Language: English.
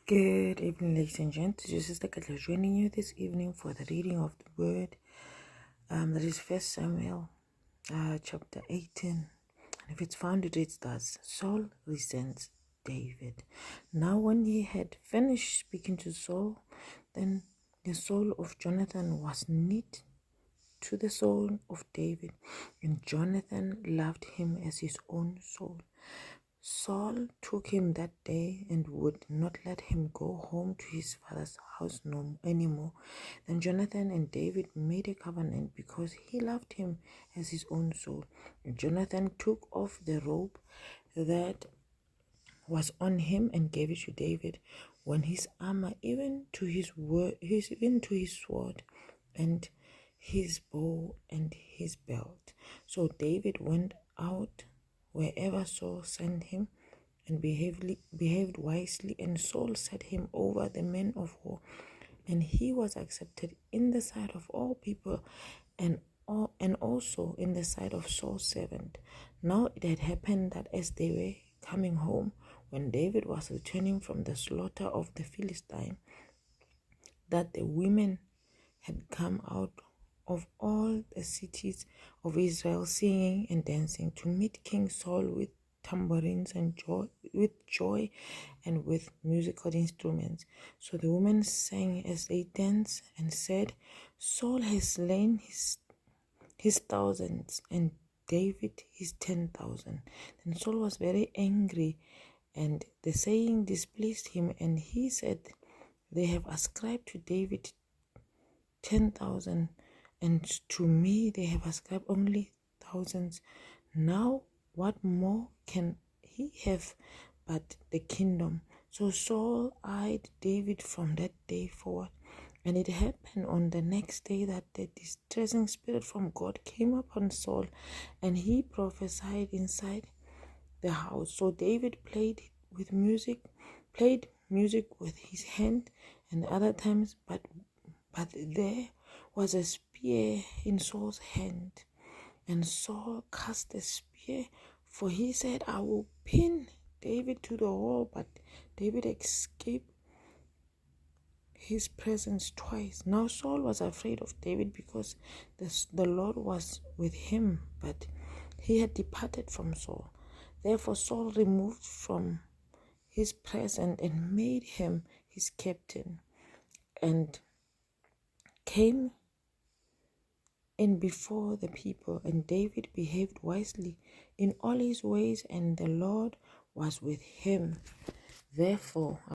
Good evening, ladies and gents. This is Sister Katla joining you this evening for the reading of the word. That is 1 Samuel chapter 18. And if it's found, it reads thus: Saul resents David. Now when he had finished speaking to Saul, then the soul of Jonathan was knit to the soul of David, and Jonathan loved him as his own soul. Saul took him that day and would not let him go home to his father's house anymore. Then Jonathan and David made a covenant because he loved him as his own soul. And Jonathan took off the robe that was on him and gave it to David, when his armor, even to his sword, and his bow and his belt. So David went out wherever Saul sent him, and behaved wisely, and Saul set him over the men of war, and he was accepted in the sight of all people, and also in the sight of Saul's servant. Now it had happened that as they were coming home, when David was returning from the slaughter of the Philistine, that the women had come out of all the cities of Israel, singing and dancing, to meet King Saul with tambourines and joy and with musical instruments. So the women sang as they danced and said, Saul has slain his thousands and David his 10,000. Then Saul was very angry, and the saying displeased him, and he said, they have ascribed to David 10,000, and to me they have ascribed only thousands. Now what more can he have but the kingdom? So Saul eyed David from that day forward. And it happened on the next day that the distressing spirit from God came upon Saul, and he prophesied inside the house. So David played music with his hand, and other times, but there was a spear in Saul's hand, and Saul cast the spear, for he said, I will pin David to the wall. But David escaped his presence twice. Now Saul was afraid of David because the Lord was with him, but he had departed from Saul. Therefore Saul removed from his presence and made him his captain, and came in before the people. And David behaved wisely in all his ways, and the Lord was with him. Therefore